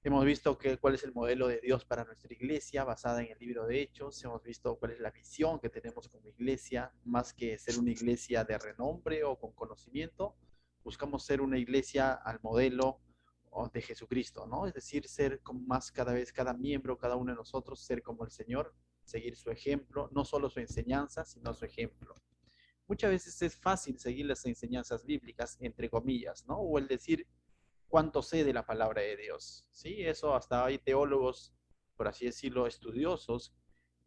Hemos visto cuál es el modelo de Dios para nuestra iglesia basada en el libro de Hechos. Hemos visto cuál es la visión que tenemos como iglesia, más que ser una iglesia de renombre o con conocimiento. Buscamos ser una iglesia al modelo de Jesucristo, ¿no? Es decir, ser como más cada vez, cada miembro, cada uno de nosotros, ser como el Señor, seguir su ejemplo, no solo su enseñanza, sino su ejemplo. Muchas veces es fácil seguir las enseñanzas bíblicas, entre comillas, ¿no? O el decir, cuánto sé de la palabra de Dios. ¿Sí? Eso hasta hay teólogos, por así decirlo, estudiosos,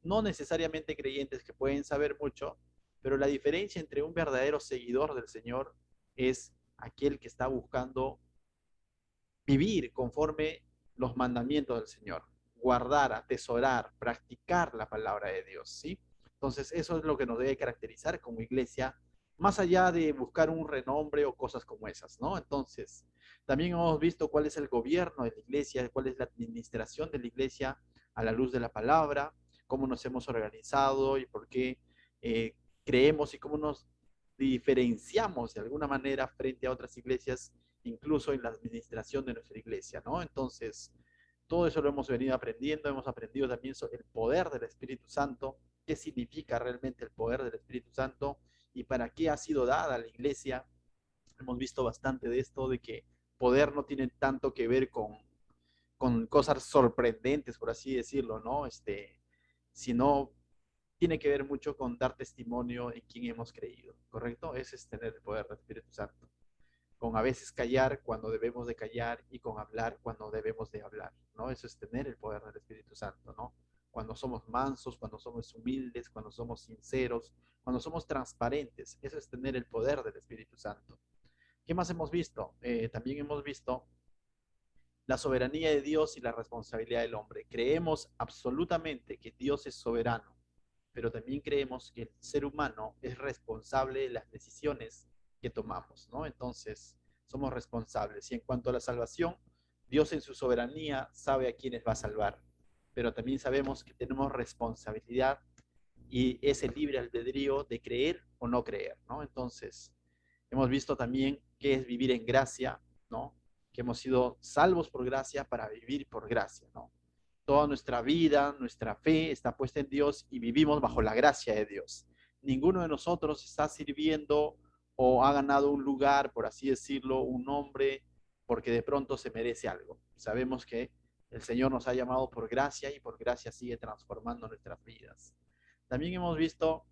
no necesariamente creyentes que pueden saber mucho, pero la diferencia entre un verdadero seguidor del Señor es aquel que está buscando vivir conforme los mandamientos del Señor, guardar, atesorar, practicar la palabra de Dios, ¿sí? Entonces, eso es lo que nos debe caracterizar como iglesia, más allá de buscar un renombre o cosas como esas, ¿no? Entonces, también hemos visto cuál es el gobierno de la iglesia, cuál es la administración de la iglesia a la luz de la palabra, cómo nos hemos organizado y por qué creemos y cómo nos diferenciamos de alguna manera frente a otras iglesias, incluso en la administración de nuestra iglesia, ¿no? Entonces, todo eso lo hemos venido aprendiendo, hemos aprendido también sobre el poder del Espíritu Santo, qué significa realmente el poder del Espíritu Santo y para qué ha sido dada a la iglesia. Hemos visto bastante de esto, de que poder no tiene tanto que ver con cosas sorprendentes, por así decirlo, ¿no? Sino tiene que ver mucho con dar testimonio en quien hemos creído, ¿correcto? Ese es tener el poder del Espíritu Santo. Con a veces callar cuando debemos de callar y con hablar cuando debemos de hablar, ¿no? Eso es tener el poder del Espíritu Santo, ¿no? Cuando somos mansos, cuando somos humildes, cuando somos sinceros, cuando somos transparentes, eso es tener el poder del Espíritu Santo. ¿Qué más hemos visto? También hemos visto la soberanía de Dios y la responsabilidad del hombre. Creemos absolutamente que Dios es soberano, pero también creemos que el ser humano es responsable de las decisiones que tomamos, ¿no? Entonces, somos responsables. Y en cuanto a la salvación, Dios en su soberanía sabe a quiénes va a salvar, pero también sabemos que tenemos responsabilidad y ese libre albedrío de creer o no creer, ¿no? Entonces, hemos visto también qué es vivir en gracia, ¿no? Que hemos sido salvos por gracia para vivir por gracia, ¿no? Toda nuestra vida, nuestra fe está puesta en Dios y vivimos bajo la gracia de Dios. Ninguno de nosotros está sirviendo o ha ganado un lugar, por así decirlo, un nombre, porque de pronto se merece algo. Sabemos que el Señor nos ha llamado por gracia y por gracia sigue transformando nuestras vidas. También hemos visto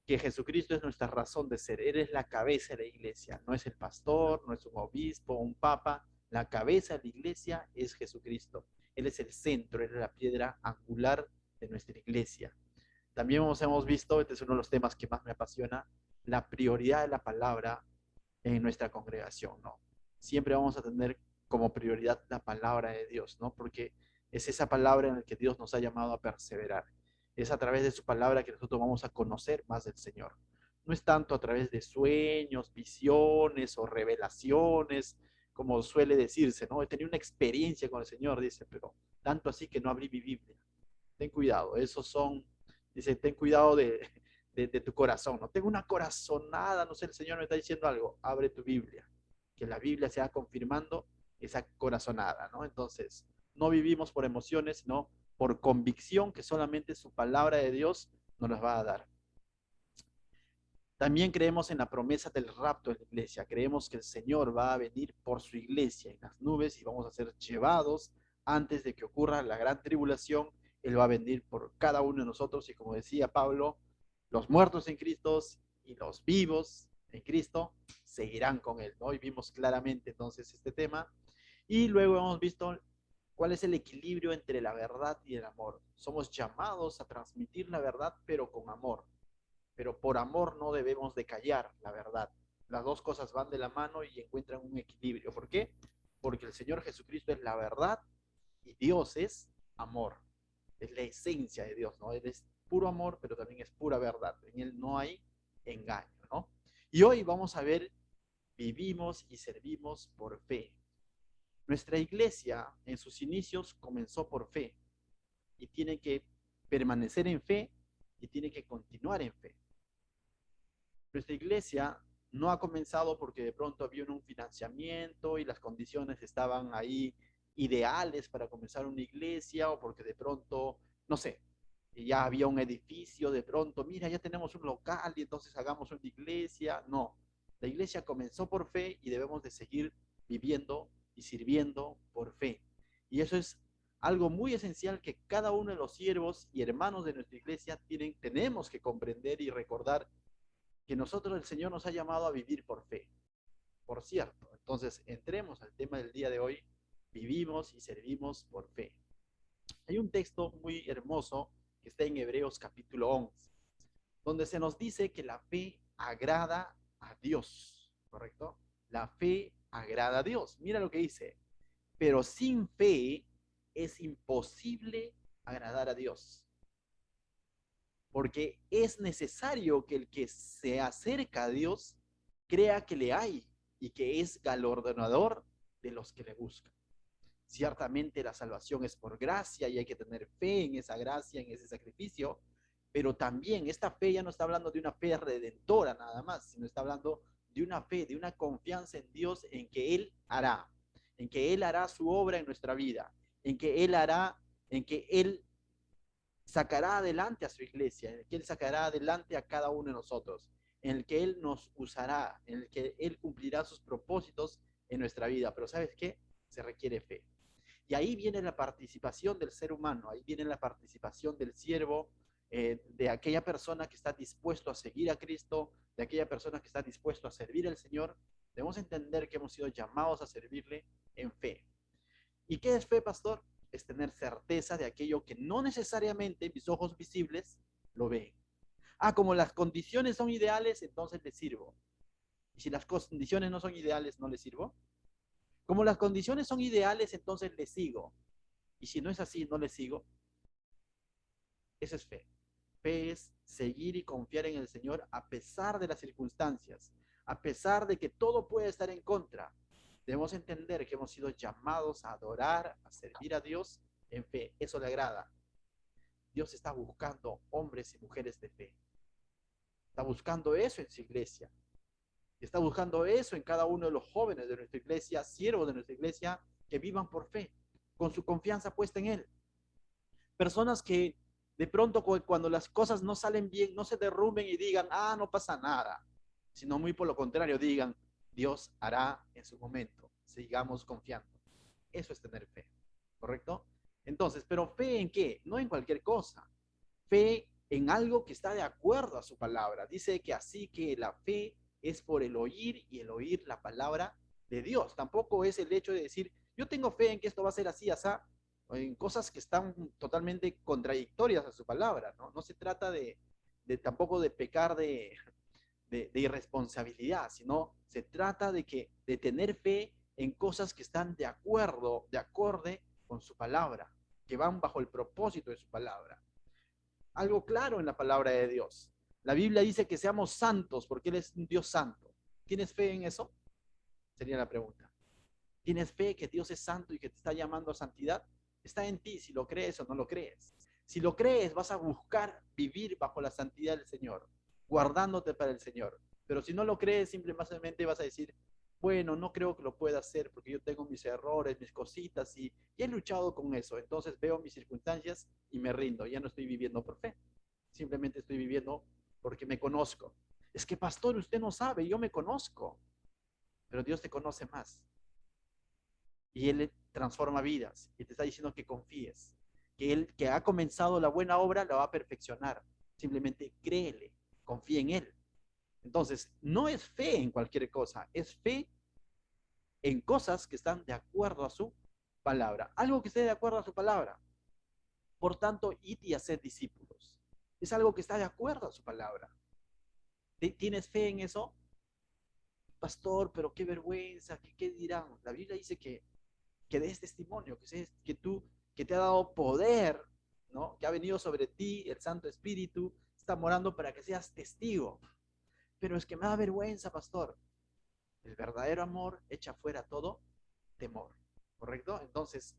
que Jesucristo es nuestra razón de ser. Él es la cabeza de la iglesia, no es el pastor, no es un obispo, un papa. La cabeza de la iglesia es Jesucristo. Él es el centro, él es la piedra angular de nuestra iglesia. También hemos visto, este es uno de los temas que más me apasiona, la prioridad de la palabra en nuestra congregación, ¿no? Siempre vamos a tener como prioridad la palabra de Dios, ¿no? Porque es esa palabra en la que Dios nos ha llamado a perseverar. Es a través de su palabra que nosotros vamos a conocer más del Señor. No es tanto a través de sueños, visiones o revelaciones, como suele decirse, ¿no? He tenido una experiencia con el Señor, dice, pero tanto así que no abrí mi Biblia. Ten cuidado, esos son, dice, ten cuidado de tu corazón. No tengo una corazonada, no sé, el Señor me está diciendo algo, abre tu Biblia, que la Biblia sea confirmando esa corazonada, ¿no? Entonces, no vivimos por emociones, sino por convicción que solamente su palabra de Dios nos las va a dar. También creemos en la promesa del rapto de la iglesia. Creemos que el Señor va a venir por su iglesia en las nubes y vamos a ser llevados antes de que ocurra la gran tribulación. Él va a venir por cada uno de nosotros y como decía Pablo, los muertos en Cristo y los vivos en Cristo seguirán con Él, ¿no? Y vimos claramente entonces este tema. Y luego hemos visto cuál es el equilibrio entre la verdad y el amor. Somos llamados a transmitir la verdad, pero con amor, pero por amor no debemos de callar la verdad. Las dos cosas van de la mano y encuentran un equilibrio. ¿Por qué? Porque el Señor Jesucristo es la verdad y Dios es amor. Es la esencia de Dios, ¿no? Él es puro amor, pero también es pura verdad. En Él no hay engaño, ¿no? Y hoy vamos a ver, vivimos y servimos por fe. Nuestra iglesia en sus inicios comenzó por fe y tiene que permanecer en fe y tiene que continuar en fe. Nuestra iglesia no ha comenzado porque de pronto había un financiamiento y las condiciones estaban ahí ideales para comenzar una iglesia o porque de pronto, no sé, ya había un edificio, de pronto, mira, ya tenemos un local y entonces hagamos una iglesia. No, la iglesia comenzó por fe y debemos de seguir viviendo y sirviendo por fe. Y eso es algo muy esencial que cada uno de los siervos y hermanos de nuestra iglesia tenemos que comprender y recordar que nosotros el Señor nos ha llamado a vivir por fe. Por cierto, entonces entremos al tema del día de hoy. Vivimos y servimos por fe. Hay un texto muy hermoso que está en Hebreos capítulo 11, donde se nos dice que la fe agrada a Dios, ¿correcto? La fe agrada a Dios. Mira lo que dice, pero sin fe es imposible agradar a Dios, porque es necesario que el que se acerca a Dios crea que le hay y que es galardonador de los que le buscan. Ciertamente la salvación es por gracia y hay que tener fe en esa gracia, en ese sacrificio, pero también esta fe ya no está hablando de una fe redentora nada más, sino está hablando de una fe, de una confianza en Dios en que Él hará su obra en nuestra vida, en que Él sacará adelante a su iglesia, en el que Él sacará adelante a cada uno de nosotros, en el que Él nos usará, en el que Él cumplirá sus propósitos en nuestra vida. Pero ¿sabes qué? Se requiere fe. Y ahí viene la participación del ser humano, ahí viene la participación del siervo, de aquella persona que está dispuesto a seguir a Cristo, de aquella persona que está dispuesto a servir al Señor. Debemos entender que hemos sido llamados a servirle en fe. ¿Y qué es fe, pastor? Es tener certeza de aquello que no necesariamente mis ojos visibles lo ven. Ah, como las condiciones son ideales, entonces le sirvo. Y si las condiciones no son ideales, no le sirvo. Como las condiciones son ideales, entonces le sigo. Y si no es así, no le sigo. Eso es fe. Fe es seguir y confiar en el Señor a pesar de las circunstancias, a pesar de que todo puede estar en contra. Debemos entender que hemos sido llamados a adorar, a servir a Dios en fe. Eso le agrada. Dios está buscando hombres y mujeres de fe. Está buscando eso en su iglesia. Está buscando eso en cada uno de los jóvenes de nuestra iglesia, siervos de nuestra iglesia, que vivan por fe, con su confianza puesta en Él. Personas que de pronto cuando las cosas no salen bien, no se derrumben y digan, ah, no pasa nada, sino muy por lo contrario, digan, Dios hará en su momento, sigamos confiando. Eso es tener fe, ¿correcto? Entonces, ¿pero fe en qué? No en cualquier cosa. Fe en algo que está de acuerdo a su palabra. Dice que así que la fe es por el oír y el oír la palabra de Dios. Tampoco es el hecho de decir, yo tengo fe en que esto va a ser así, así, en cosas que están totalmente contradictorias a su palabra, ¿no? No se trata tampoco de pecar de irresponsabilidad, sino se trata de tener fe en cosas que están de acorde con su palabra, que van bajo el propósito de su palabra. Algo claro en la palabra de Dios. La Biblia dice que seamos santos porque Él es un Dios santo. ¿Tienes fe en eso? Sería la pregunta. ¿Tienes fe que Dios es santo y que te está llamando a santidad? Está en ti si lo crees o no lo crees. Si lo crees, vas a buscar vivir bajo la santidad del Señor, guardándote para el Señor. Pero si no lo crees, simplemente vas a decir, bueno, no creo que lo pueda hacer porque yo tengo mis errores, mis cositas y he luchado con eso. Entonces veo mis circunstancias y me rindo. Ya no estoy viviendo por fe. Simplemente estoy viviendo porque me conozco. Es que, pastor, usted no sabe, yo me conozco. Pero Dios te conoce más. Y Él transforma vidas y te está diciendo que confíes, que Él que ha comenzado la buena obra la va a perfeccionar. Simplemente créele, confía en Él. Entonces, no es fe en cualquier cosa, es fe en cosas que están de acuerdo a su palabra. Algo que esté de acuerdo a su palabra. Por tanto, id y haced discípulos. Es algo que está de acuerdo a su palabra. ¿Tienes fe en eso? Pastor, pero qué vergüenza, ¿qué dirán? La Biblia dice que des testimonio, que te ha dado poder, ¿no? Que ha venido sobre ti el Santo Espíritu, está morando para que seas testigo. Pero es que me da vergüenza, pastor. El verdadero amor echa fuera todo temor, ¿correcto? Entonces,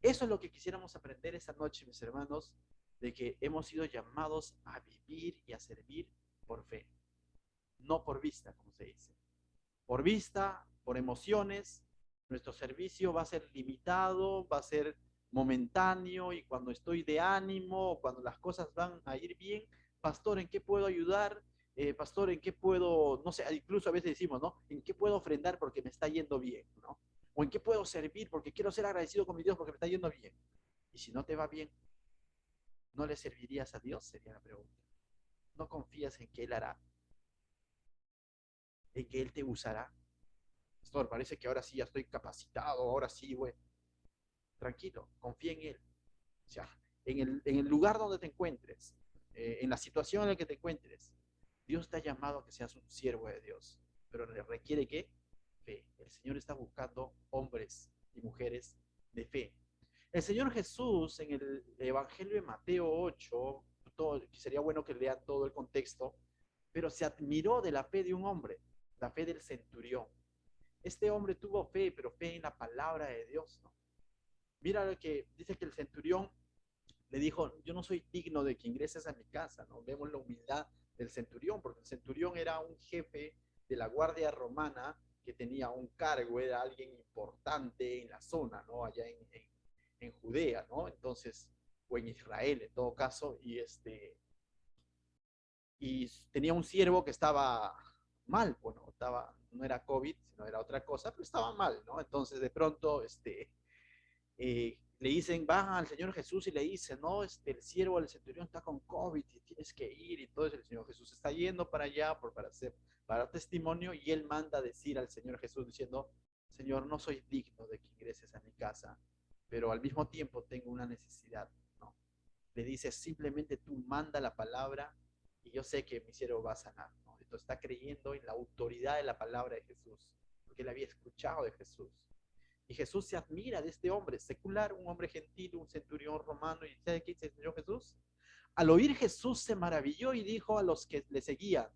eso es lo que quisiéramos aprender esta noche, mis hermanos, de que hemos sido llamados a vivir y a servir por fe, no por vista, como se dice. Por vista, por emociones, Nuestro servicio va a ser limitado, va a ser momentáneo y cuando estoy de ánimo, cuando las cosas van a ir bien, pastor, ¿en qué puedo ayudar? Pastor, ¿en qué puedo, no sé, incluso a veces decimos, ¿no? ¿En qué puedo ofrendar porque me está yendo bien, ¿no? O en qué puedo servir porque quiero ser agradecido con mi Dios porque me está yendo bien. Y si no te va bien, ¿no le servirías a Dios? Sería la pregunta. ¿No confías en que Él hará? ¿En que Él te usará? Pastor, parece que ahora sí ya estoy capacitado, ahora sí, güey. Tranquilo, confía en Él. O sea, en el lugar donde te encuentres, en la situación en la que te encuentres, Dios te ha llamado a que seas un siervo de Dios, pero le requiere ¿qué? Fe. El Señor está buscando hombres y mujeres de fe. El Señor Jesús en el Evangelio de Mateo 8, sería bueno que lean todo el contexto, pero se admiró de la fe de un hombre, la fe del centurión. Este hombre tuvo fe, pero fe en la palabra de Dios, ¿no? Mira lo que dice que el centurión le dijo, yo no soy digno de que ingreses a mi casa, ¿no? Vemos la humildad del centurión, porque el centurión era un jefe de la guardia romana que tenía un cargo, era alguien importante en la zona, ¿no? Allá en Judea, ¿no? Entonces, o en Israel en todo caso, y tenía un siervo que estaba mal, bueno, no era COVID, sino era otra cosa, pero estaba mal, ¿no? Entonces, de pronto, le dicen, va al Señor Jesús y le dice, no, el siervo del centurión está con COVID y tienes que ir. Y entonces el Señor Jesús está yendo para allá para testimonio y él manda a decir al Señor Jesús diciendo, Señor, no soy digno de que ingreses a mi casa, pero al mismo tiempo tengo una necesidad, ¿no? Le dice, simplemente tú manda la palabra y yo sé que mi siervo va a sanar, ¿no? Entonces está creyendo en la autoridad de la palabra de Jesús, porque él había escuchado de Jesús. Y Jesús se admira de este hombre secular, un hombre gentil, un centurión romano. ¿Y sabe qué dice el Señor Jesús? Al oír Jesús se maravilló y dijo a los que le seguían,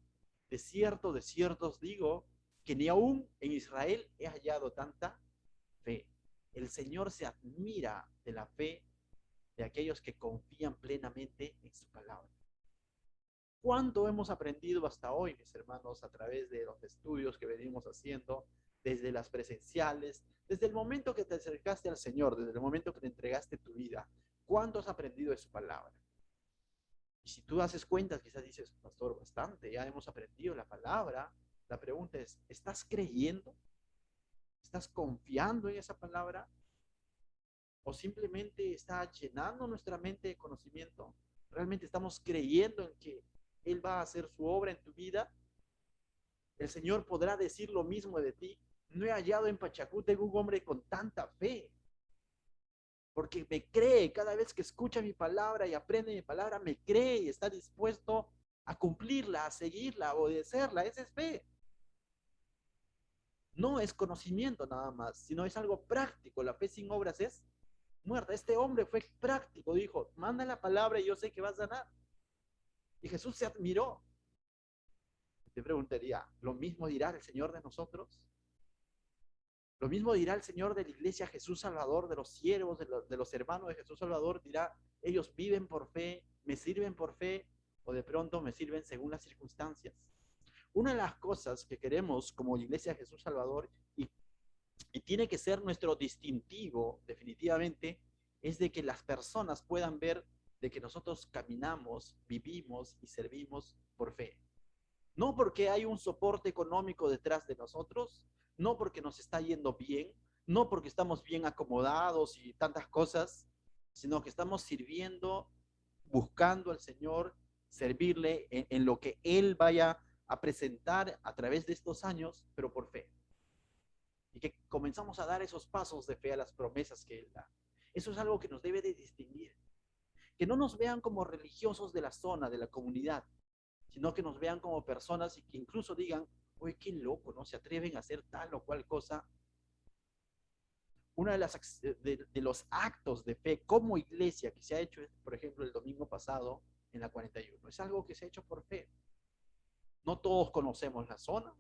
de cierto os digo, que ni aún en Israel he hallado tanta fe. El Señor se admira de la fe de aquellos que confían plenamente en su palabra. ¿Cuánto hemos aprendido hasta hoy, mis hermanos, a través de los estudios que venimos haciendo, desde las presenciales, desde el momento que te acercaste al Señor, desde el momento que te entregaste tu vida? ¿Cuánto has aprendido de su palabra? Y si tú haces cuentas, quizás dices, pastor, bastante, ya hemos aprendido la palabra. La pregunta es, ¿estás creyendo? ¿Estás confiando en esa palabra? ¿O simplemente está llenando nuestra mente de conocimiento? ¿Realmente estamos creyendo en que Él va a hacer su obra en tu vida? El Señor podrá decir lo mismo de ti. No he hallado en Pachacútec un hombre con tanta fe, porque me cree cada vez que escucha mi palabra y aprende mi palabra, me cree y está dispuesto a cumplirla, a seguirla, a obedecerla. Esa es fe. No es conocimiento nada más, sino es algo práctico. La fe sin obras es muerta. Este hombre fue práctico, dijo, manda la palabra y yo sé que vas a sanar. Y Jesús se admiró. Te preguntaría, ¿lo mismo dirá el Señor de nosotros? Lo mismo dirá el Señor de la iglesia Jesús Salvador, de los siervos, de los hermanos de Jesús Salvador. Dirá, ellos viven por fe, me sirven por fe, o de pronto me sirven según las circunstancias. Una de las cosas que queremos como iglesia Jesús Salvador, y tiene que ser nuestro distintivo definitivamente, es de que las personas puedan ver de que nosotros caminamos, vivimos y servimos por fe. No porque hay un soporte económico detrás de nosotros, no porque nos está yendo bien, no porque estamos bien acomodados y tantas cosas, sino que estamos sirviendo, buscando al Señor, servirle en lo que Él vaya a presentar a través de estos años, pero por fe. Y que comenzamos a dar esos pasos de fe a las promesas que Él da. Eso es algo que nos debe de distinguir. Que no nos vean como religiosos de la zona, de la comunidad, sino que nos vean como personas y que incluso digan, oye, qué loco, ¿no? Se atreven a hacer tal o cual cosa. Una de los actos de fe como iglesia que se ha hecho, por ejemplo, el domingo pasado en la 41, es algo que se ha hecho por fe. No todos conocemos la zona,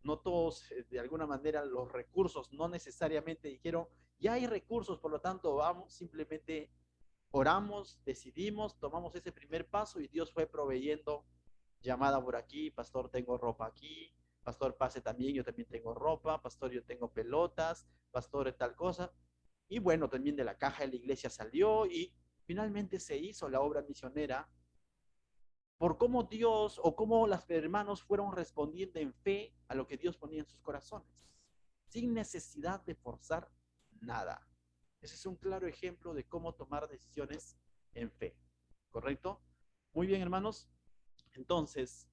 no todos, de alguna manera, los recursos no necesariamente dijeron, ya hay recursos, por lo tanto vamos, simplemente oramos, decidimos, tomamos ese primer paso y Dios fue proveyendo llamada por aquí, pastor, tengo ropa aquí, pastor, pase también, yo también tengo ropa, pastor, yo tengo pelotas, pastor de tal cosa. Y bueno, también de la caja de la iglesia salió y finalmente se hizo la obra misionera por cómo Dios o cómo los hermanos fueron respondiendo en fe a lo que Dios ponía en sus corazones, sin necesidad de forzar nada. Ese es un claro ejemplo de cómo tomar decisiones en fe, ¿correcto? Muy bien, hermanos. Entonces,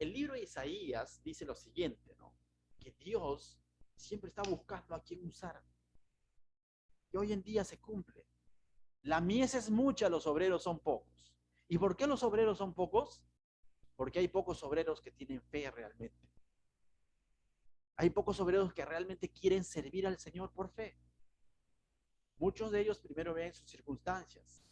el libro de Isaías dice lo siguiente, ¿no? Que Dios siempre está buscando a quién usar. Y hoy en día se cumple. La mies es mucha, los obreros son pocos. ¿Y por qué los obreros son pocos? Porque hay pocos obreros que tienen fe realmente. Hay pocos obreros que realmente quieren servir al Señor por fe. Muchos de ellos primero ven sus circunstancias.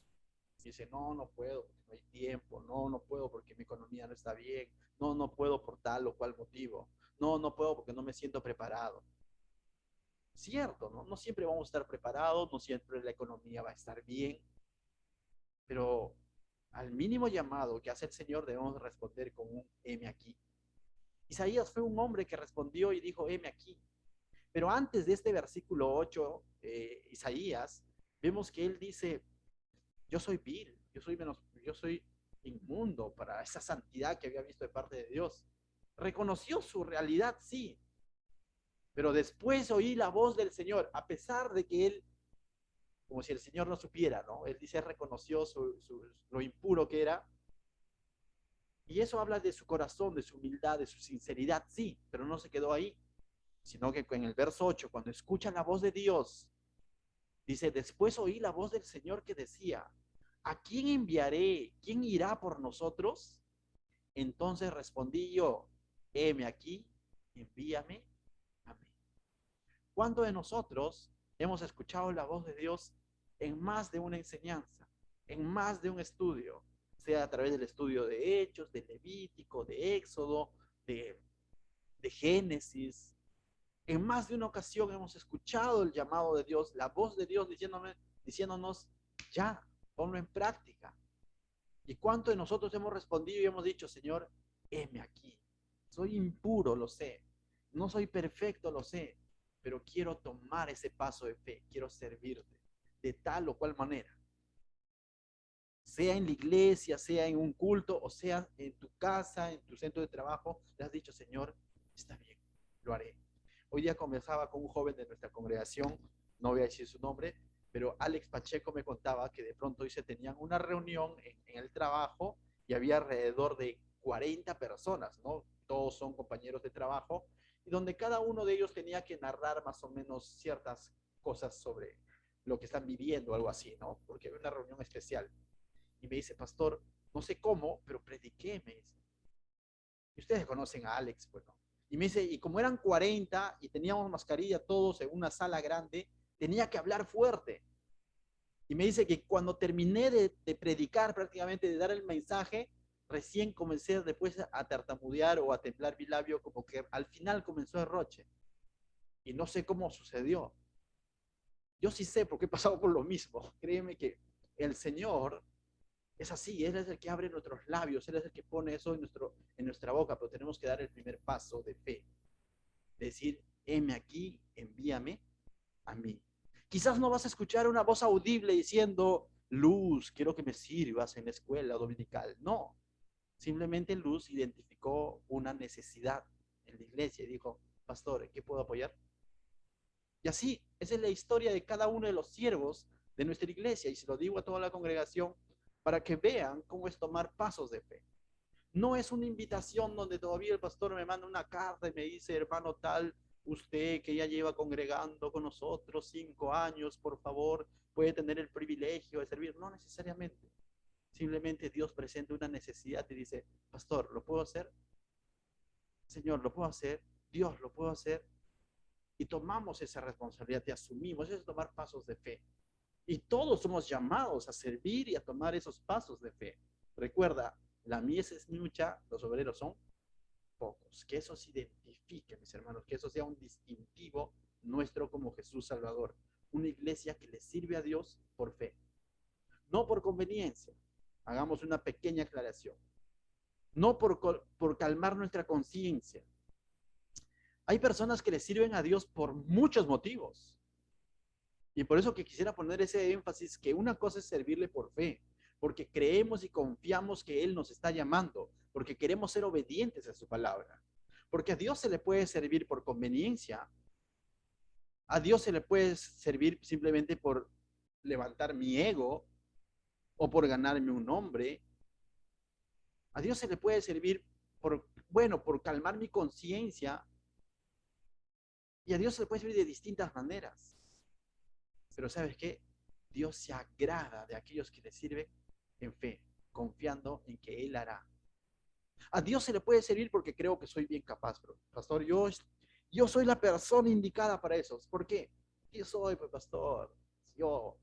Dicen, no, no puedo porque no hay tiempo. No, no puedo porque mi economía no está bien. No, no puedo por tal o cual motivo. No, no puedo porque no me siento preparado. Cierto, ¿no? No siempre vamos a estar preparados, no siempre la economía va a estar bien, pero al mínimo llamado que hace el Señor debemos responder con un heme aquí. Isaías fue un hombre que respondió y dijo, heme aquí. Pero antes de este versículo 8, Isaías, vemos que él dice, yo soy vil, yo soy inmundo para esa santidad que había visto de parte de Dios. Reconoció su realidad, sí, pero después oí la voz del Señor, a pesar de que él, como si el Señor no supiera, ¿no? Él dice, reconoció lo impuro que era. Y eso habla de su corazón, de su humildad, de su sinceridad, sí, pero no se quedó ahí, sino que en el verso 8, cuando escucha la voz de Dios, dice, después oí la voz del Señor que decía, ¿a quién enviaré? ¿Quién irá por nosotros? Entonces respondí yo, heme aquí, envíame a mí. ¿Cuántos de nosotros hemos escuchado la voz de Dios en más de una enseñanza, en más de un estudio, sea a través del estudio de Hechos, de Levítico, de Éxodo, de Génesis? En más de una ocasión hemos escuchado el llamado de Dios, la voz de Dios diciéndonos, ya, ponlo en práctica. ¿Y cuánto de nosotros hemos respondido y hemos dicho, Señor, heme aquí? Soy impuro, lo sé. No soy perfecto, lo sé. Pero quiero tomar ese paso de fe. Quiero servirte de tal o cual manera. Sea en la iglesia, sea en un culto, o sea en tu casa, en tu centro de trabajo, le has dicho, Señor, está bien, lo haré. Hoy día conversaba con un joven de nuestra congregación, no voy a decir su nombre, pero Alex Pacheco me contaba que de pronto hoy se tenían una reunión en el trabajo y había alrededor de 40 personas, ¿no? Todos son compañeros de trabajo, y donde cada uno de ellos tenía que narrar más o menos ciertas cosas sobre lo que están viviendo, algo así, ¿no? Porque era una reunión especial. Y me dice, pastor, no sé cómo, pero prediqué, me dice. Y ustedes conocen a Alex, bueno. Y me dice, y como eran 40 y teníamos mascarilla todos en una sala grande, tenía que hablar fuerte. Y me dice que cuando terminé de predicar prácticamente, de dar el mensaje, recién comencé después a tartamudear o a temblar mi labio, como que al final comenzó el roche. Y no sé cómo sucedió. Yo sí sé porque he pasado por lo mismo. Créeme que el Señor es así, Él es el que abre nuestros labios, Él es el que pone eso en nuestra boca, pero tenemos que dar el primer paso de fe, decir, heme aquí, envíame a mí. Quizás no vas a escuchar una voz audible diciendo, Luz, quiero que me sirvas en la escuela dominical. No, simplemente Luz identificó una necesidad en la iglesia y dijo, pastor, ¿en qué puedo apoyar? Y así, esa es la historia de cada uno de los siervos de nuestra iglesia, y se lo digo a toda la congregación para que vean cómo es tomar pasos de fe. No es una invitación donde todavía el pastor me manda una carta y me dice, hermano tal, usted que ya lleva congregando con nosotros 5 años, por favor, puede tener el privilegio de servir. No necesariamente. Simplemente Dios presenta una necesidad y dice, pastor, ¿lo puedo hacer? Señor, ¿lo puedo hacer? Dios, ¿lo puedo hacer? Y tomamos esa responsabilidad y asumimos, eso es tomar pasos de fe. Y todos somos llamados a servir y a tomar esos pasos de fe. Recuerda, la mies es mucha, los obreros son pocos. Que eso se identifique, mis hermanos, que eso sea un distintivo nuestro como Jesús Salvador. Una iglesia que le sirve a Dios por fe, no por conveniencia. Hagamos una pequeña aclaración. No por calmar nuestra conciencia, Hay personas que le sirven a Dios por muchos motivos. Y por eso que quisiera poner ese énfasis, que una cosa es servirle por fe, porque creemos y confiamos que Él nos está llamando, porque queremos ser obedientes a su palabra. Porque a Dios se le puede servir por conveniencia, a Dios se le puede servir simplemente por levantar mi ego o por ganarme un nombre. A Dios se le puede servir por, bueno, por calmar mi conciencia. Y a Dios se le puede servir de distintas maneras. Pero ¿sabes qué? Dios se agrada de aquellos que le sirven en fe, confiando en que Él hará. A Dios se le puede servir porque creo que soy bien capaz, bro. Pastor, yo soy la persona indicada para eso. ¿Por qué? Yo soy, pues, pastor. Yo,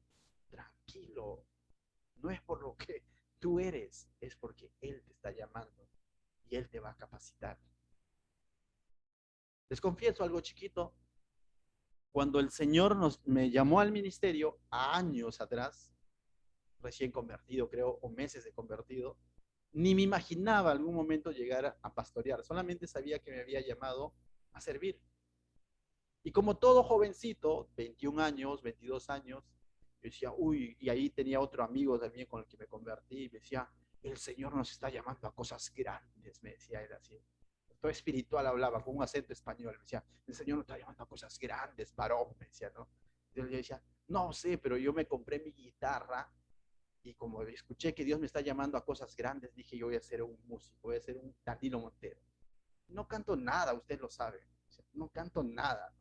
tranquilo. No es por lo que tú eres, es porque Él te está llamando y Él te va a capacitar. Les confieso algo chiquito. Cuando el Señor me llamó al ministerio años atrás, recién convertido, creo, o meses de convertido, ni me imaginaba algún momento llegar a pastorear. Solamente sabía que me había llamado a servir. Y como todo jovencito, 21 años, 22 años, yo decía, uy, y ahí tenía otro amigo también con el que me convertí, y me decía, el Señor nos está llamando a cosas grandes, me decía él así. Todo espiritual hablaba, con un acento español, me decía, el Señor nos está llamando a cosas grandes, varón, me decía, ¿no? Yo le decía, no sé, pero yo me compré mi guitarra y como escuché que Dios me está llamando a cosas grandes, dije, yo voy a ser un músico, voy a ser un Danilo Montero. No canto nada, usted lo sabe, no canto nada.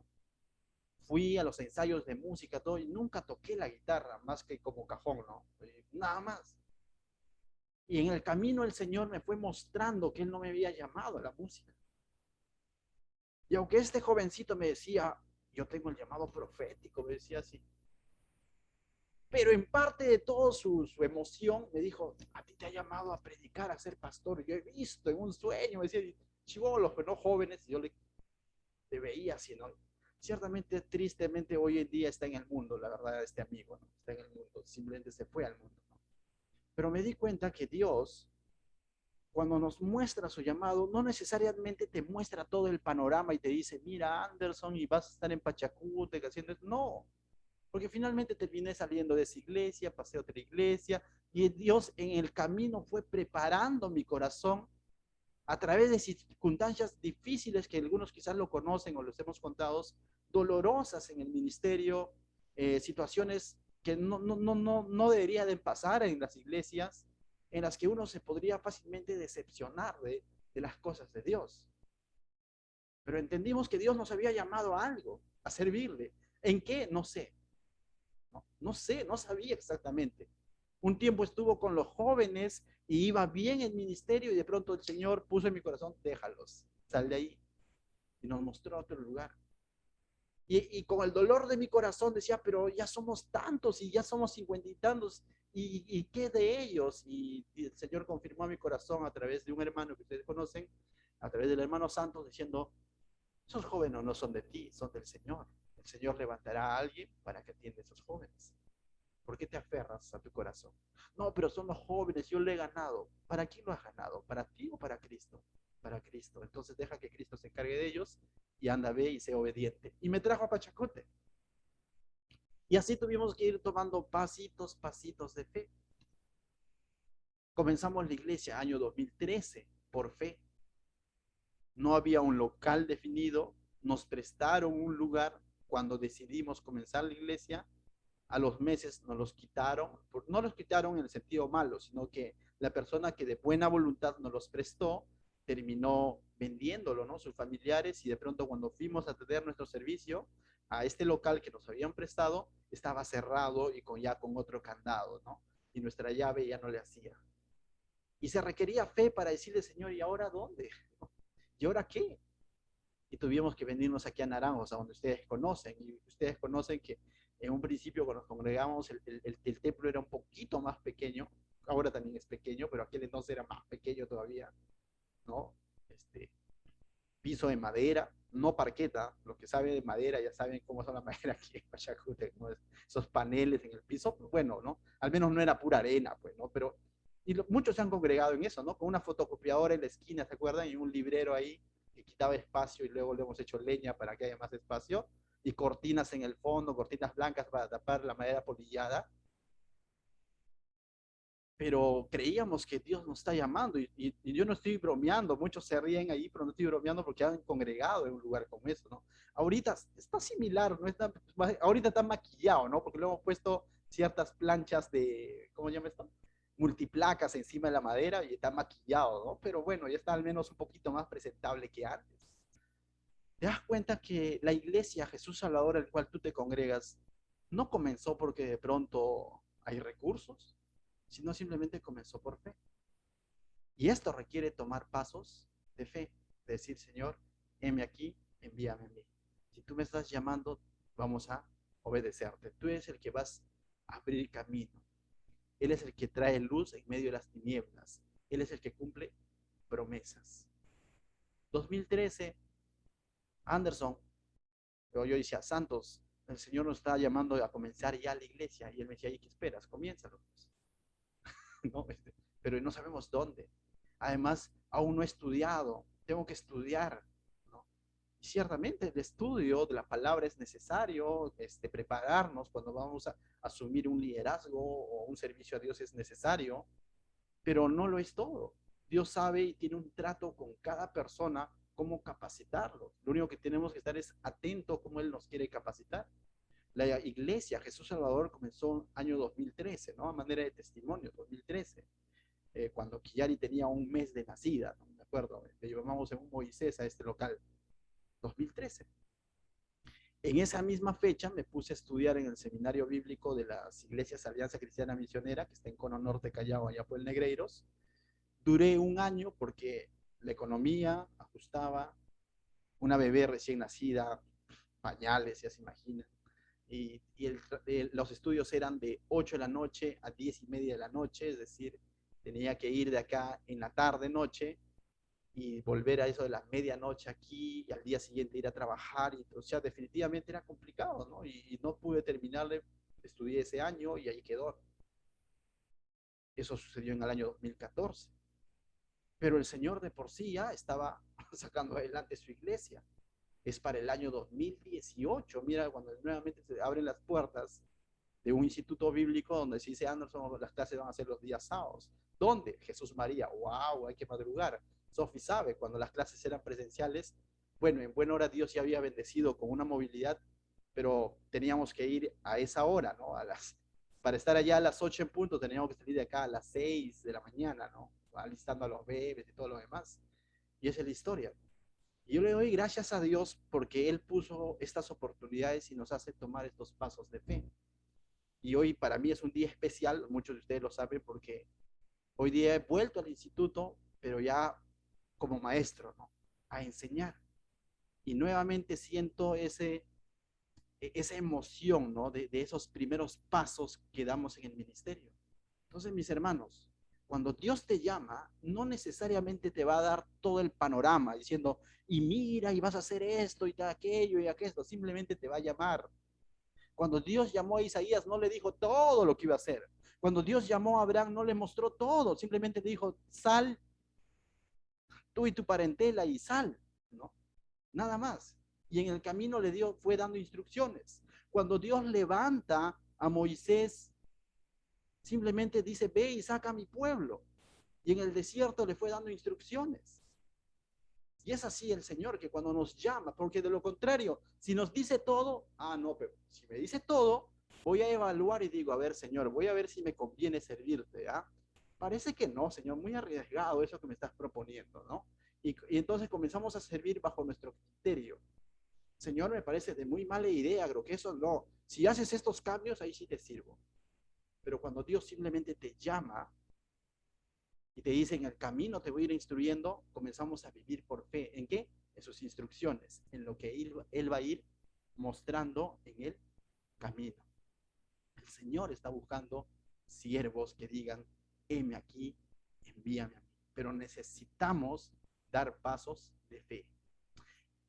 Fui a los ensayos de música, todo, y nunca toqué la guitarra, más que como cajón, ¿no? Nada más. Y en el camino el Señor me fue mostrando que Él no me había llamado a la música. Y aunque este jovencito me decía, yo tengo el llamado profético, me decía así, pero en parte de toda su emoción me dijo, a ti te ha llamado a predicar, a ser pastor. Yo he visto en un sueño, me decía, chivolos, pero no jóvenes, yo le veía así, ¿no? Ciertamente, tristemente, hoy en día está en el mundo, la verdad, este amigo, ¿no? Está en el mundo, simplemente se fue al mundo, ¿no? Pero me di cuenta que Dios, cuando nos muestra su llamado, no necesariamente te muestra todo el panorama y te dice, mira, Anderson, y vas a estar en Pachacútec haciendo eso. No, porque finalmente terminé saliendo de esa iglesia, pasé a otra iglesia, y Dios en el camino fue preparando mi corazón a través de circunstancias difíciles que algunos quizás lo conocen o los hemos contado, dolorosas en el ministerio, situaciones que no debería de pasar en las iglesias, en las que uno se podría fácilmente decepcionar de las cosas de Dios. Pero entendimos que Dios nos había llamado a algo, a servirle. ¿En qué? No sé. No sé, no sabía exactamente. Un tiempo estuvo con los jóvenes y iba bien el ministerio y de pronto el Señor puso en mi corazón, déjalos, sal de ahí. Y nos mostró otro lugar. Y con el dolor de mi corazón decía, pero ya somos tantos y ya somos 50 y tantos, y qué de ellos? Y el Señor confirmó a mi corazón a través de un hermano que ustedes conocen, a través del hermano Santos, diciendo, esos jóvenes no son de ti, son del Señor. El Señor levantará a alguien para que atienda a esos jóvenes. ¿Por qué te aferras a tu corazón? No, pero son los jóvenes, yo le he ganado. ¿Para quién lo has ganado? ¿Para ti o para Cristo? Para Cristo. Entonces deja que Cristo se encargue de ellos y anda, ve y sé obediente. Y me trajo a Pachacote. Y así tuvimos que ir tomando pasitos, pasitos de fe. Comenzamos la iglesia año 2013 por fe. No había un local definido, nos prestaron un lugar cuando decidimos comenzar la iglesia. A los meses nos los quitaron, no los quitaron en el sentido malo, sino que la persona que de buena voluntad nos los prestó terminó vendiéndolo, ¿no? Sus familiares, y de pronto cuando fuimos a tener nuestro servicio a este local que nos habían prestado, estaba cerrado y ya con otro candado, ¿no? Y nuestra llave ya no le hacía. Y se requería fe para decirle, Señor, ¿y ahora dónde? ¿Y ahora qué? Y tuvimos que venirnos aquí a Naranjos, a donde ustedes conocen, y ustedes conocen que en un principio cuando nos congregamos el templo era un poquito más pequeño, ahora también es pequeño, pero aquel entonces era más pequeño todavía, ¿no? Piso de madera, no parqueta, los que saben de madera ya saben cómo son las maderas aquí en Pachacute, ¿no? Esos paneles en el piso, pues bueno, ¿no? Al menos no era pura arena, pues, ¿no? Pero, muchos se han congregado en eso, ¿no? Con una fotocopiadora en la esquina, ¿se acuerdan? Y un librero ahí que quitaba espacio y luego le hemos hecho leña para que haya más espacio, y cortinas en el fondo, cortinas blancas para tapar la madera polillada. Pero creíamos que Dios nos está llamando y yo no estoy bromeando, muchos se ríen ahí, pero no estoy bromeando porque han congregado en un lugar como eso, ¿no? Ahorita está similar, ¿no? Ahorita está maquillado, ¿no? Porque le hemos puesto ciertas planchas de, ¿cómo se llama esto? Multiplacas encima de la madera y está maquillado, ¿no? Pero bueno, ya está al menos un poquito más presentable que antes. ¿Te das cuenta que la iglesia Jesús Salvador al cual tú te congregas no comenzó porque de pronto hay recursos, sino simplemente comenzó por fe? Y esto requiere tomar pasos de fe, de decir, Señor, heme aquí, envíame a mí. Si tú me estás llamando, vamos a obedecerte. Tú eres el que vas a abrir camino. Él es el que trae luz en medio de las tinieblas. Él es el que cumple promesas. 2013, Anderson, pero yo decía, Santos, el Señor nos está llamando a comenzar ya la iglesia. Y él me decía, ¿y qué esperas? Comiénzalo. ¿No? Pero no sabemos dónde. Además, aún no he estudiado, tengo que estudiar, ¿no? Y ciertamente el estudio de la palabra es necesario, prepararnos cuando vamos a asumir un liderazgo o un servicio a Dios es necesario, pero no lo es todo. Dios sabe y tiene un trato con cada persona, cómo capacitarlo. Lo único que tenemos que estar es atento a cómo Él nos quiere capacitar. La iglesia Jesús Salvador comenzó en el año 2013, ¿no? A manera de testimonio, 2013, cuando Kiyari tenía un mes de nacida, no me acuerdo, le llevamos en un Moisés a este local, 2013. En esa misma fecha me puse a estudiar en el seminario bíblico de las iglesias Alianza Cristiana Misionera, que está en Cono Norte, Callao, allá por el Negreiros. Duré un año porque la economía ajustaba, una bebé recién nacida, pañales, ya se imaginan. Los estudios eran de 8 de la noche a 10 y media de la noche, es decir, tenía que ir de acá en la tarde, noche, y volver a eso de la medianoche aquí, y al día siguiente ir a trabajar, y, o sea, definitivamente era complicado, ¿no? Y no pude terminarle, estudié ese año y ahí quedó. Eso sucedió en el año 2014. Pero el Señor de por sí ya estaba sacando adelante su iglesia. Es para el año 2018, mira, cuando nuevamente se abren las puertas de un instituto bíblico donde se dice, Anderson, las clases van a ser los días sábados. ¿Dónde? Jesús María. ¡Wow! Hay que madrugar. Sofi sabe, cuando las clases eran presenciales, bueno, en buena hora Dios ya había bendecido con una movilidad, pero teníamos que ir a esa hora, ¿no? Para estar allá a las 8 en punto, teníamos que salir de acá a las 6 de la mañana, ¿no? Alistando a los bebés y todo lo demás. Y esa es la historia. Y yo le doy gracias a Dios porque Él puso estas oportunidades y nos hace tomar estos pasos de fe. Y hoy para mí es un día especial, muchos de ustedes lo saben, porque hoy día he vuelto al instituto, pero ya como maestro, ¿no? A enseñar. Y nuevamente siento esa emoción, ¿no? De esos primeros pasos que damos en el ministerio. Entonces, mis hermanos, cuando Dios te llama, no necesariamente te va a dar todo el panorama diciendo, y mira, y vas a hacer esto y aquello y aquello, simplemente te va a llamar. Cuando Dios llamó a Isaías, no le dijo todo lo que iba a hacer. Cuando Dios llamó a Abraham, no le mostró todo, simplemente le dijo, sal tú y tu parentela y sal, ¿no? Nada más. Y en el camino le dio, fue dando instrucciones. Cuando Dios levanta a Moisés, simplemente dice, ve y saca a mi pueblo. Y en el desierto le fue dando instrucciones. Y es así el Señor, que cuando nos llama, porque de lo contrario, si nos dice todo, no, pero si me dice todo, voy a evaluar y digo, a ver, Señor, voy a ver si me conviene servirte, ¿ah? Parece que no, Señor, muy arriesgado eso que me estás proponiendo, ¿no? Y entonces comenzamos a servir bajo nuestro criterio. Señor, me parece de muy mala idea, creo que eso no. Si haces estos cambios, ahí sí te sirvo. Pero cuando Dios simplemente te llama y te dice, en el camino te voy a ir instruyendo, comenzamos a vivir por fe. ¿En qué? En sus instrucciones, en lo que él va a ir mostrando en el camino. El Señor está buscando siervos que digan, heme aquí, envíame a mí. Pero necesitamos dar pasos de fe.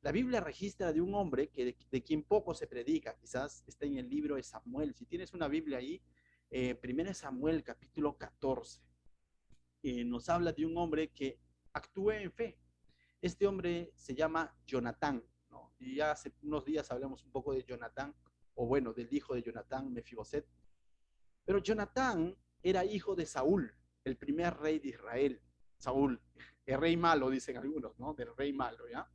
La Biblia registra de un hombre de quien poco se predica, quizás está en el libro de Samuel. Si tienes una Biblia ahí, 1 Samuel capítulo 14, nos habla de un hombre que actúe en fe. Este hombre se llama Jonatán, ¿no? Y ya hace unos días hablamos un poco de Jonatán, o bueno, del hijo de Jonatán, Mefiboset. Pero Jonatán era hijo de Saúl, el primer rey de Israel. Saúl, el rey malo, dicen algunos, ¿no? Del rey malo, ¿ya?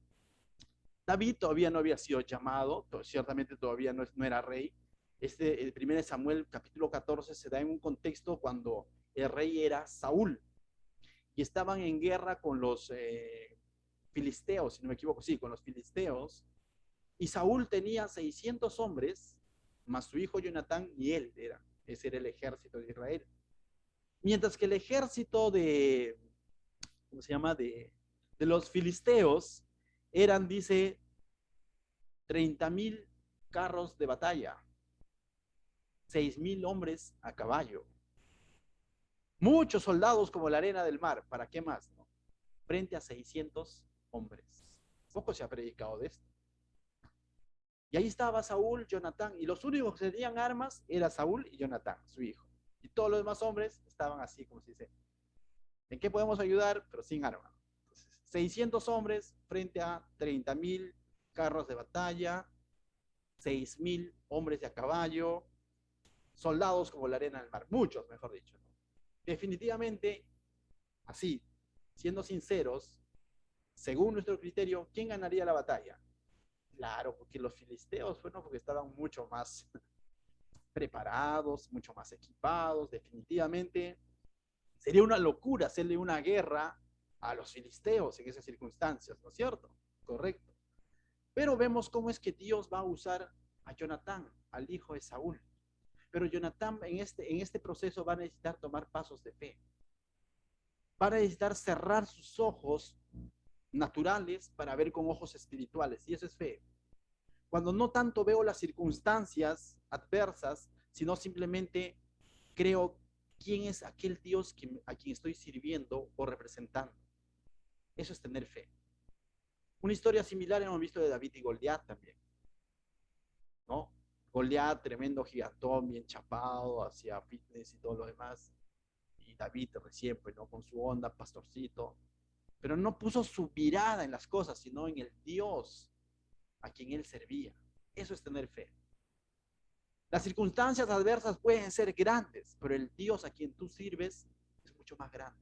David todavía no había sido llamado, ciertamente todavía no era rey. El 1 Samuel capítulo 14 se da en un contexto cuando el rey era Saúl y estaban en guerra con los filisteos, si no me equivoco, sí, con los filisteos. Y Saúl tenía 600 hombres, más su hijo Jonatán y él era. Ese era el ejército de Israel. Mientras que el ejército ¿cómo se llama? De los filisteos eran, dice, 30,000 carros de batalla, 6,000 hombres a caballo, muchos soldados como la arena del mar. ¿Para qué más? ¿No? Frente a 600 hombres. Poco se ha predicado de esto. Y ahí estaba Saúl, Jonatán, y los únicos que tenían armas era Saúl y Jonatán, su hijo. Y todos los demás hombres estaban así, como se dice, ¿en qué podemos ayudar? Pero sin arma. Entonces, 600 hombres frente a 30,000 carros de batalla, 6,000 hombres de a caballo, soldados como la arena del mar, muchos, mejor dicho. ¿No? Definitivamente, así, siendo sinceros, según nuestro criterio, ¿quién ganaría la batalla? Claro, porque los filisteos, bueno, porque estaban mucho más preparados, mucho más equipados, definitivamente. Sería una locura hacerle una guerra a los filisteos en esas circunstancias, ¿no es cierto? Correcto. Pero vemos cómo es que Dios va a usar a Jonatán, al hijo de Saúl. Pero Jonatán en este proceso va a necesitar tomar pasos de fe. Va a necesitar cerrar sus ojos naturales para ver con ojos espirituales. Y eso es fe. Cuando no tanto veo las circunstancias adversas, sino simplemente creo quién es aquel Dios a quien estoy sirviendo o representando. Eso es tener fe. Una historia similar hemos visto de David y Goliat también, ¿no? Goliat, tremendo gigantón, bien chapado, hacía fitness y todo lo demás. Y David recién, pues, ¿no? Con su onda, pastorcito. Pero no puso su mirada en las cosas, sino en el Dios a quien él servía. Eso es tener fe. Las circunstancias adversas pueden ser grandes, pero el Dios a quien tú sirves es mucho más grande.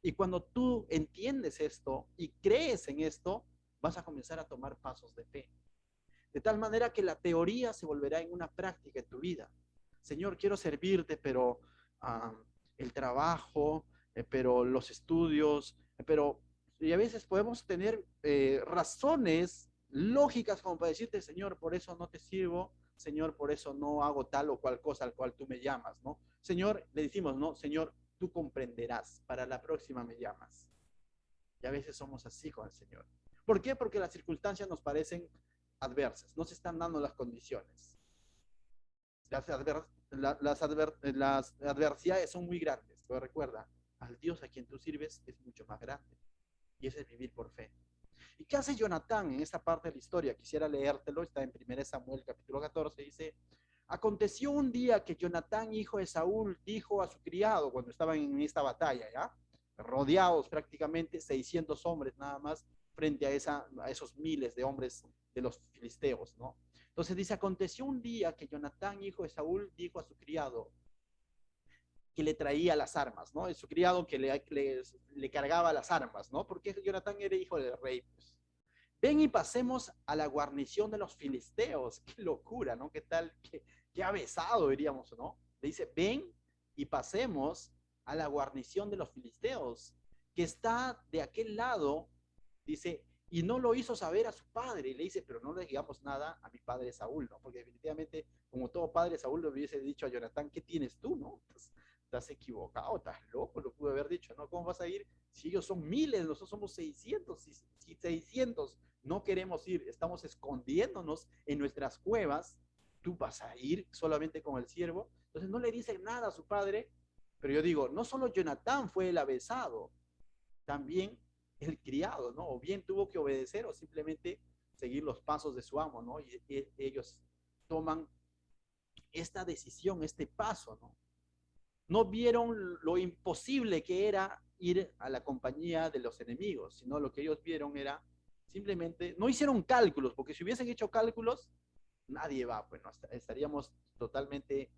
Y cuando tú entiendes esto y crees en esto, vas a comenzar a tomar pasos de fe. De tal manera que la teoría se volverá en una práctica en tu vida. Señor, quiero servirte, pero el trabajo, pero los estudios, pero y a veces podemos tener razones lógicas como para decirte, Señor, por eso no te sirvo, Señor, por eso no hago tal o cual cosa al cual tú me llamas, ¿no? Señor, le decimos, ¿no? Señor, tú comprenderás, para la próxima me llamas. Y a veces somos así con el Señor. ¿Por qué? Porque las circunstancias nos parecen adversas, no se están dando las condiciones. Las adversidades son muy grandes, pero recuerda, al Dios a quien tú sirves es mucho más grande. Y ese es vivir por fe. ¿Y qué hace Jonatán en esta parte de la historia? Quisiera leértelo, está en 1 Samuel capítulo 14, dice, aconteció un día que Jonatán, hijo de Saúl, dijo a su criado, cuando estaban en esta batalla, ¿ya? Rodeados prácticamente 600 hombres nada más, frente a esos miles de hombres de los filisteos, ¿no? Entonces dice, aconteció un día que Jonatán, hijo de Saúl, dijo a su criado que le traía las armas, ¿no? Es su criado que le cargaba las armas, ¿no? Porque Jonatán era hijo del rey, pues. Ven y pasemos a la guarnición de los filisteos. Qué locura, ¿no? ¿Qué tal? Qué avesado, diríamos, ¿no? Le dice, ven y pasemos a la guarnición de los filisteos, que está de aquel lado, dice, y no lo hizo saber a su padre. Y le dice, pero no le digamos nada a mi padre Saúl, ¿no? Porque definitivamente, como todo padre, Saúl le hubiese dicho a Jonatán, ¿qué tienes tú, no? Estás equivocado, estás loco, lo pude haber dicho, ¿no? ¿Cómo vas a ir? Si ellos son miles, nosotros somos 600, si 600 no queremos ir, estamos escondiéndonos en nuestras cuevas, tú vas a ir solamente con el siervo. Entonces no le dicen nada a su padre, pero yo digo, no solo Jonatán fue el avesado, también el criado, ¿no? O bien tuvo que obedecer o simplemente seguir los pasos de su amo, ¿no? Y ellos toman esta decisión, este paso, ¿no? No vieron lo imposible que era ir a la compañía de los enemigos, sino lo que ellos vieron era simplemente, no hicieron cálculos, porque si hubiesen hecho cálculos, nadie va, pues no, estaríamos totalmente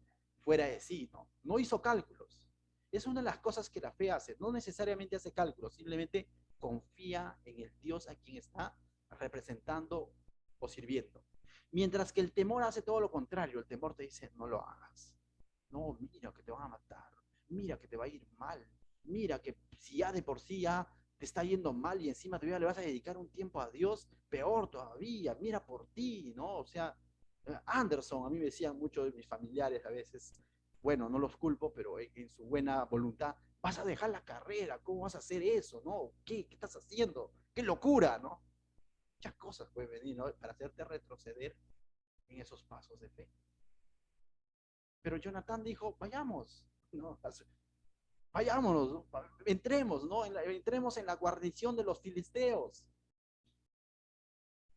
fuera de sí, ¿no? No hizo cálculos. Es una de las cosas que la fe hace, no necesariamente hace cálculos, simplemente confía en el Dios a quien está representando o sirviendo. Mientras que el temor hace todo lo contrario, el temor te dice, no lo hagas. No, mira que te van a matar, mira que te va a ir mal, mira que si ya de por sí ya te está yendo mal y encima todavía le vas a dedicar un tiempo a Dios, peor todavía, mira por ti, ¿no? O sea, Anderson, a mí me decían muchos de mis familiares a veces, bueno, no los culpo, pero en su buena voluntad, vas a dejar la carrera, ¿cómo vas a hacer eso, no? ¿Qué estás haciendo? ¡Qué locura!, ¿no? Muchas cosas pueden venir, ¿no? Para hacerte retroceder en esos pasos de fe. Pero Jonatán dijo, vayamos, ¿no? Vayámonos, ¿no? Entremos, ¿no? Entremos en la guarnición de los filisteos.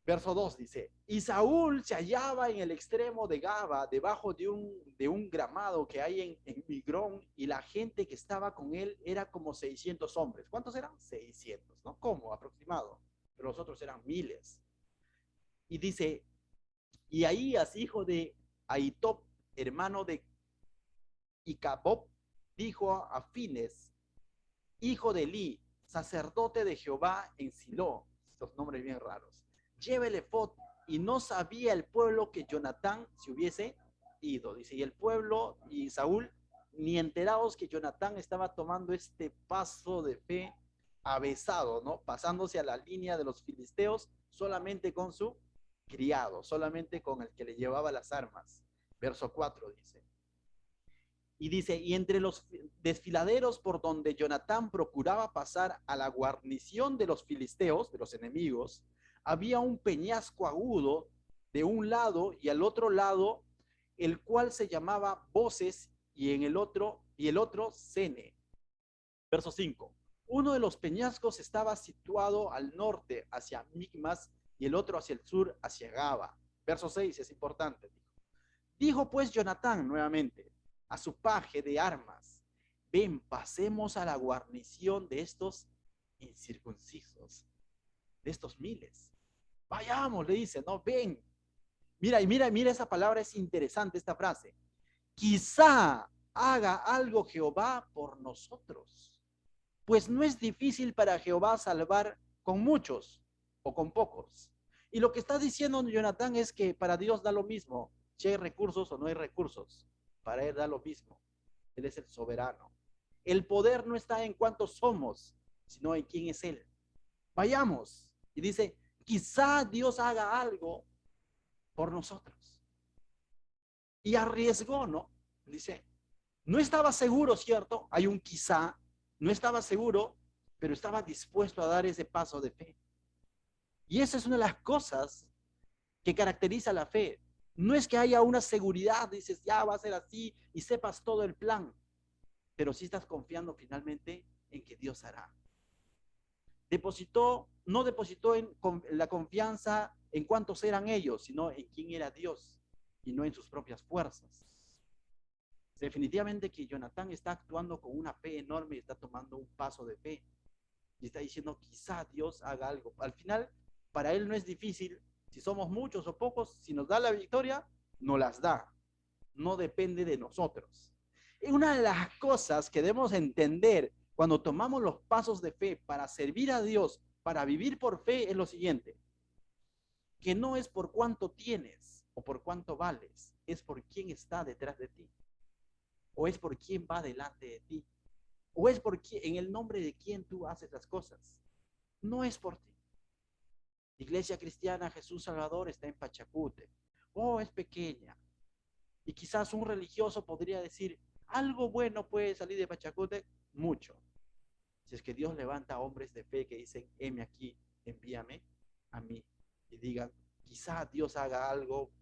Verso 2 dice, y Saúl se hallaba en el extremo de Gaba, debajo de un gramado que hay en Migrón, y la gente que estaba con él era como 600 hombres. ¿Cuántos eran? 600, ¿no? ¿Cómo? Aproximado. Pero los otros eran miles. Y dice, y Ahías, hijo de Ahitob, hermano de Icabob, dijo a Fines, hijo de Eli, sacerdote de Jehová en Silo, estos nombres bien raros, lleva el efod, y no sabía el pueblo que Jonatán se hubiese ido. Dice, y el pueblo y Saúl, ni enterados que Jonatán estaba tomando este paso de fe avesado, ¿no? Pasándose a la línea de los filisteos solamente con su criado, solamente con el que le llevaba las armas. Verso 4 dice, y dice, y entre los desfiladeros por donde Jonatán procuraba pasar a la guarnición de los filisteos, de los enemigos, había un peñasco agudo de un lado y al otro lado, el cual se llamaba Voces y el otro Sene. Verso 5. Uno de los peñascos estaba situado al norte hacia Micmas y el otro hacia el sur hacia Gaba. Verso 6 es importante. Dijo pues Jonatán nuevamente a su paje de armas, ven, pasemos a la guarnición de estos incircuncisos, de estos miles. Vayamos, le dice, no, ven. Mira esa palabra, es interesante esta frase. Quizá haga algo Jehová por nosotros, pues no es difícil para Jehová salvar con muchos o con pocos. Y lo que está diciendo Jonatán es que para Dios da lo mismo si hay recursos o no hay recursos. Para él da lo mismo. Él es el soberano. El poder no está en cuántos somos, sino en quién es él. Vayamos. Y dice, quizá Dios haga algo por nosotros. Y arriesgó, ¿no? Dice, no estaba seguro, ¿cierto? Hay un quizá. No estaba seguro, pero estaba dispuesto a dar ese paso de fe. Y esa es una de las cosas que caracteriza la fe. No es que haya una seguridad, dices, ya va a ser así y sepas todo el plan, pero sí estás confiando finalmente en que Dios hará. No depositó en la confianza en cuántos eran ellos, sino en quién era Dios y no en sus propias fuerzas. Definitivamente que Jonatán está actuando con una fe enorme y está tomando un paso de fe. Y está diciendo, quizá Dios haga algo. Al final, para él no es difícil. Si somos muchos o pocos, si nos da la victoria, nos las da. No depende de nosotros. Y una de las cosas que debemos entender cuando tomamos los pasos de fe para servir a Dios, para vivir por fe, es lo siguiente. Que no es por cuánto tienes o por cuánto vales, es por quién está detrás de ti. O es por quién va delante de ti. O es por quién, en el nombre de quién tú haces las cosas. No es por ti. Iglesia Cristiana Jesús Salvador está en Pachacute. Oh, es pequeña. Y quizás un religioso podría decir, algo bueno puede salir de Pachacute, mucho. Si es que Dios levanta hombres de fe que dicen, heme aquí, envíame a mí. Y digan, quizá Dios haga algo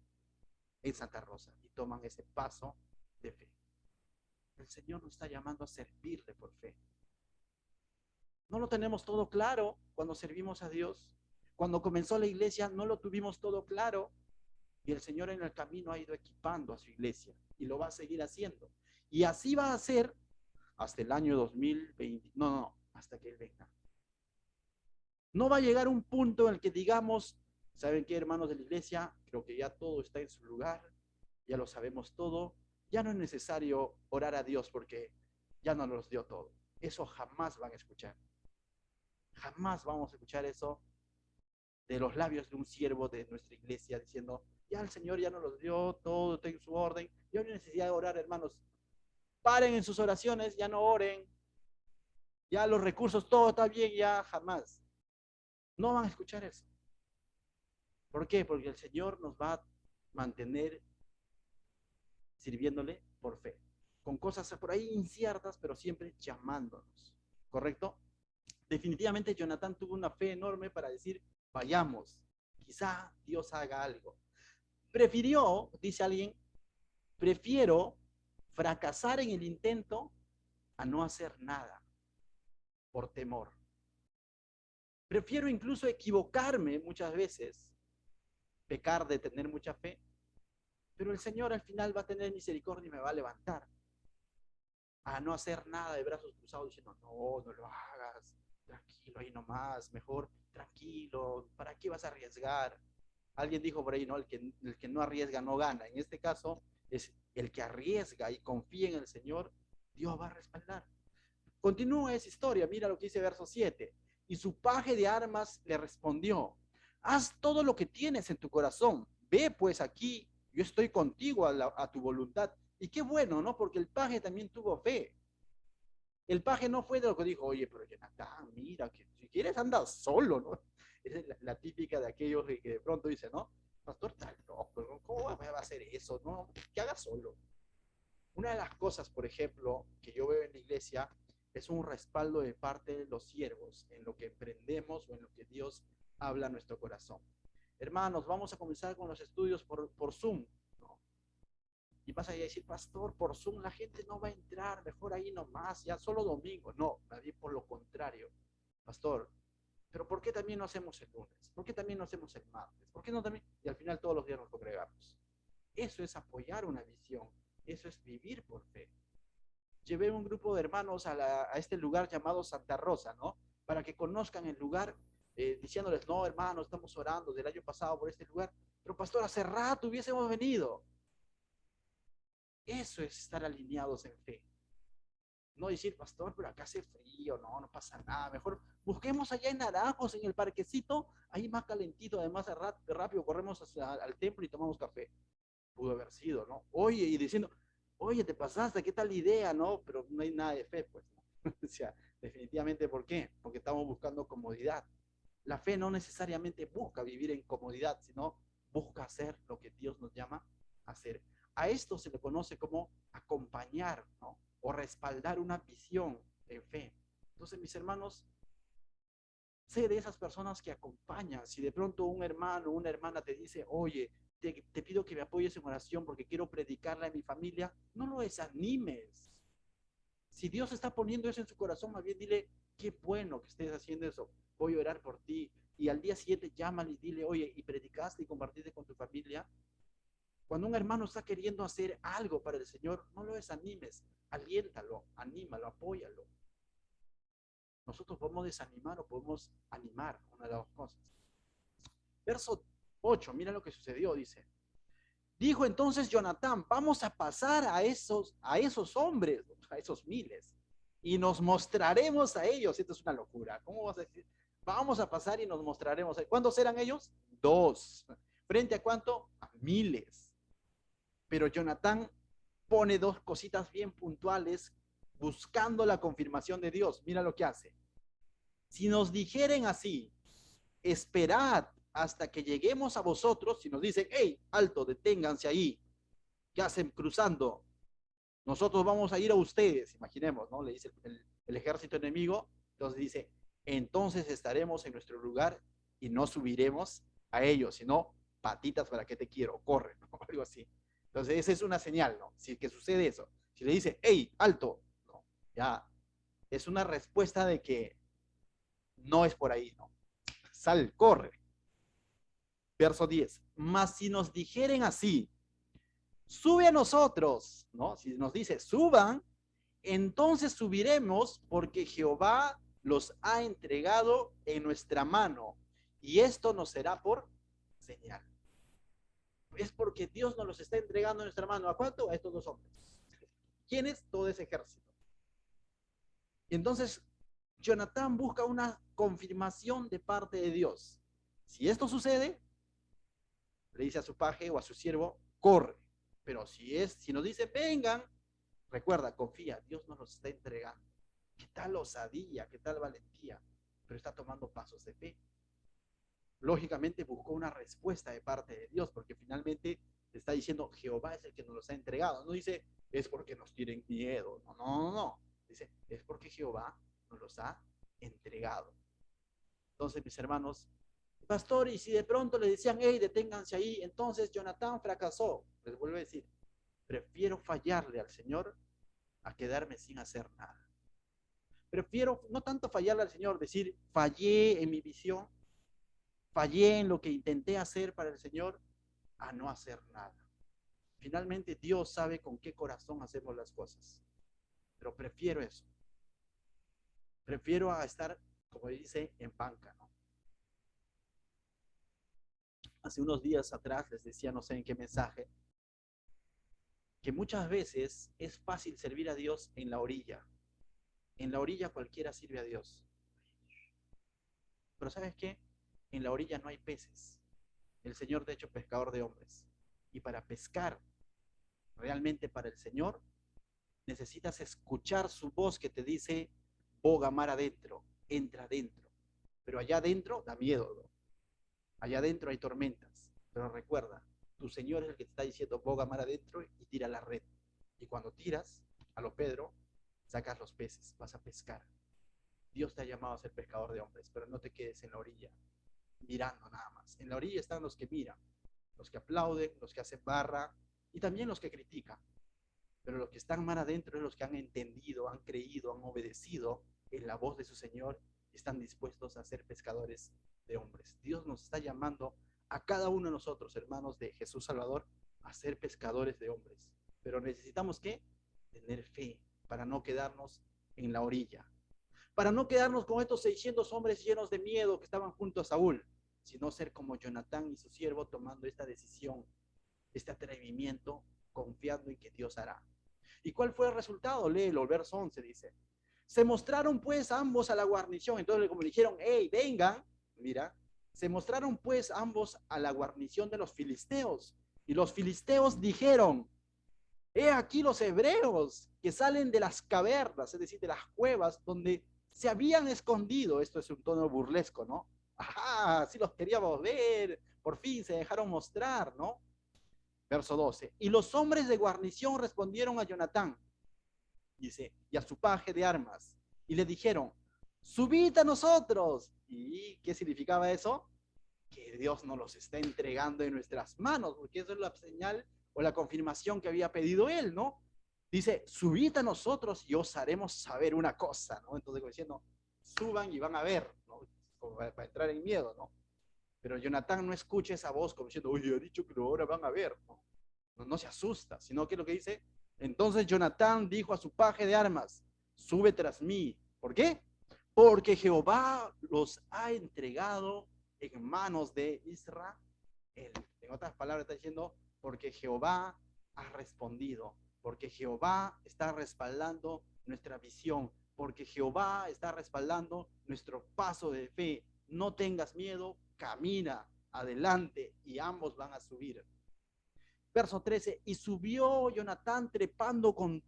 en Santa Rosa. Y toman ese paso de fe. El Señor nos está llamando a servirle por fe. No lo tenemos todo claro cuando servimos a Dios. Cuando comenzó la iglesia no lo tuvimos todo claro. Y el Señor en el camino ha ido equipando a su iglesia. Y lo va a seguir haciendo. Y así va a ser hasta el año 2020. No, hasta que Él venga. No va a llegar un punto en el que digamos, ¿saben qué, hermanos de la iglesia? Creo que ya todo está en su lugar, ya lo sabemos todo, ya no es necesario orar a Dios porque ya nos los dio todo. Eso jamás van a escuchar. Jamás vamos a escuchar eso de los labios de un siervo de nuestra iglesia diciendo, ya el Señor ya nos los dio, todo está en su orden, ya no hay necesidad de orar, hermanos. Paren en sus oraciones, ya no oren, ya los recursos, todo está bien, ya jamás. No van a escuchar eso. ¿Por qué? Porque el Señor nos va a mantener sirviéndole por fe, con cosas por ahí inciertas, pero siempre llamándonos, ¿correcto? Definitivamente Jonatán tuvo una fe enorme para decir, vayamos, quizá Dios haga algo. Prefirió, dice alguien, prefiero fracasar en el intento a no hacer nada por temor. Prefiero incluso equivocarme muchas veces, pecar de tener mucha fe, pero el Señor al final va a tener misericordia y me va a levantar. A no hacer nada de brazos cruzados diciendo, no, no lo hagas, tranquilo ahí nomás, mejor tranquilo, ¿para qué vas a arriesgar? Alguien dijo por ahí, ¿no? El que no arriesga no gana. En este caso, es el que arriesga y confía en el Señor, Dios va a respaldar. Continúa esa historia, mira lo que dice verso 7. Y su paje de armas le respondió, haz todo lo que tienes en tu corazón, ve pues aquí, yo estoy contigo a tu voluntad. Y qué bueno, ¿no? Porque el paje también tuvo fe. El paje no fue de lo que dijo, oye, pero Jonatán, mira, que si quieres anda solo, ¿no? Esa es la típica de aquellos que de pronto dicen, ¿no? Pastor, está loco, ¿no? ¿Cómo va a hacer eso? No, que haga solo. Una de las cosas, por ejemplo, que yo veo en la iglesia es un respaldo de parte de los siervos en lo que emprendemos o en lo que Dios habla a nuestro corazón. Hermanos, vamos a comenzar con los estudios por Zoom, ¿no? Y vas a decir, pastor, por Zoom la gente no va a entrar, mejor ahí nomás, ya solo domingo. No, nadie por lo contrario. Pastor, pero ¿por qué también no hacemos el lunes? ¿Por qué también no hacemos el martes? ¿Por qué no también? Y al final todos los días nos congregamos. Eso es apoyar una visión, eso es vivir por fe. Llevé un grupo de hermanos a este lugar llamado Santa Rosa, ¿no? Para que conozcan el lugar, diciéndoles, no, hermanos, estamos orando del año pasado por este lugar, pero pastor, hace rato hubiésemos venido. Eso es estar alineados en fe. No decir, pastor, pero acá hace frío, no, no pasa nada. Mejor busquemos allá en Naranjos, en el parquecito, ahí más calentito, además rápido corremos al templo y tomamos café. Pudo haber sido, ¿no? Oye, y diciendo, oye, te pasaste, ¿qué tal idea, no? Pero no hay nada de fe, pues, ¿no? O sea, definitivamente, ¿por qué? Porque estamos buscando comodidad. La fe no necesariamente busca vivir en comodidad, sino busca hacer lo que Dios nos llama a hacer. A esto se le conoce como acompañar, ¿no? O respaldar una visión en fe. Entonces, mis hermanos, sé de esas personas que acompañan. Si de pronto un hermano o una hermana te dice, oye, te pido que me apoyes en oración porque quiero predicarle a mi familia, no lo desanimes. Si Dios está poniendo eso en su corazón, más bien dile, qué bueno que estés haciendo eso, voy a orar por ti. Y al día siguiente llámale y dile, oye, ¿y predicaste y compartiste con tu familia? Cuando un hermano está queriendo hacer algo para el Señor, no lo desanimes, aliéntalo, anímalo, apóyalo. Nosotros podemos desanimar o podemos animar, una de las dos cosas. Verso 8, mira lo que sucedió, dice. Dijo entonces Jonatán, vamos a pasar a esos hombres, a esos miles, y nos mostraremos a ellos. Esto es una locura. ¿Cómo vas a decir? Vamos a pasar y nos mostraremos. ¿Cuántos eran ellos? 2. ¿Frente a cuánto? A miles. Pero Jonatán pone dos cositas bien puntuales buscando la confirmación de Dios. Mira lo que hace. Si nos dijeren así, esperad hasta que lleguemos a vosotros, si nos dicen, hey, alto, deténganse ahí, ¿qué hacen cruzando? Nosotros vamos a ir a ustedes, imaginemos, ¿no? Le dice el ejército enemigo, entonces dice, entonces estaremos en nuestro lugar y no subiremos a ellos, sino patitas para que te quiero, corre, ¿no? Algo así. Entonces esa es una señal, ¿no? Si que sucede eso, si le dice, hey, alto, no, ya, es una respuesta de que no es por ahí, ¿no? Sal, corre. Verso 10. Mas si nos dijeren así, sube a nosotros, ¿no? Si nos dice, suban, entonces subiremos porque Jehová los ha entregado en nuestra mano, y esto nos será por señal. Es porque Dios nos los está entregando en nuestra mano. ¿A cuánto? A estos dos hombres. ¿Quiénes? Todo ese ejército. Y entonces Jonatán busca una confirmación de parte de Dios. Si esto sucede, le dice a su paje o a su siervo, corre. Pero si nos dice, vengan, recuerda, confía, Dios nos los está entregando. ¿Qué tal osadía? ¿Qué tal valentía? Pero está tomando pasos de fe. Lógicamente buscó una respuesta de parte de Dios, porque finalmente está diciendo, Jehová es el que nos los ha entregado. No dice, es porque nos tienen miedo. No, no, no, no. Dice, es porque Jehová nos los ha entregado. Entonces, mis hermanos, pastor, y si de pronto le decían, hey, deténganse ahí, entonces Jonatán fracasó. Les vuelvo a decir, prefiero fallarle al Señor a quedarme sin hacer nada. Prefiero no tanto fallarle al Señor, decir, fallé en mi visión, fallé en lo que intenté hacer para el Señor, a no hacer nada. Finalmente Dios sabe con qué corazón hacemos las cosas, pero prefiero eso. Prefiero a estar, como dice, en banca, ¿no? Hace unos días atrás les decía, no sé en qué mensaje, que muchas veces es fácil servir a Dios en la orilla. En la orilla cualquiera sirve a Dios. Pero ¿sabes qué? En la orilla no hay peces. El Señor de hecho pescador de hombres. Y para pescar realmente para el Señor, necesitas escuchar su voz que te dice, boga mar adentro, entra adentro. Pero allá adentro da miedo, ¿no? Allá adentro hay tormentas. Pero recuerda, tu Señor es el que te está diciendo, boga mar adentro y tira la red. Y cuando tiras, a lo Pedro, sacas los peces, vas a pescar. Dios te ha llamado a ser pescador de hombres, pero no te quedes en la orilla, mirando nada más. En la orilla están los que miran, los que aplauden, los que hacen barra y también los que critican. Pero los que están más adentro es los que han entendido, han creído, han obedecido en la voz de su Señor y están dispuestos a ser pescadores de hombres. Dios nos está llamando a cada uno de nosotros, hermanos de Jesús Salvador, a ser pescadores de hombres. Pero necesitamos, ¿qué? Tener fe para no quedarnos en la orilla, para no quedarnos con estos 600 hombres llenos de miedo que estaban junto a Saúl, sino ser como Jonatán y su siervo tomando esta decisión, este atrevimiento, confiando en que Dios hará. ¿Y cuál fue el resultado? Léelo, el verso 11 dice, se mostraron pues ambos a la guarnición. Entonces como le dijeron, hey, vengan, mira, se mostraron pues ambos a la guarnición de los filisteos. Y los filisteos dijeron, he aquí los hebreos que salen de las cavernas, es decir, de las cuevas donde se habían escondido. Esto es un tono burlesco, ¿no? Ajá, sí los queríamos ver, por fin se dejaron mostrar, ¿no? Verso 12. Y los hombres de guarnición respondieron a Jonatán, dice, y a su paje de armas, y le dijeron, subid a nosotros. ¿Y qué significaba eso? Que Dios nos los está entregando en nuestras manos, porque eso es la señal o la confirmación que había pedido él, ¿no? Dice, subid a nosotros y os haremos saber una cosa, ¿no? Entonces, diciendo, suban y van a ver, ¿no? Como para entrar en miedo, ¿no? Pero Jonatán no escucha esa voz como diciendo, oye, ha dicho que ahora van a ver, ¿no? No se asusta, sino que lo que dice, entonces Jonatán dijo a su paje de armas, sube tras mí. ¿Por qué? Porque Jehová los ha entregado en manos de Israel. En otras palabras está diciendo, porque Jehová ha respondido, porque Jehová está respaldando nuestra visión, porque Jehová está respaldando nuestro paso de fe. No tengas miedo, camina adelante y ambos van a subir. Verso 13, y subió Jonatán trepando con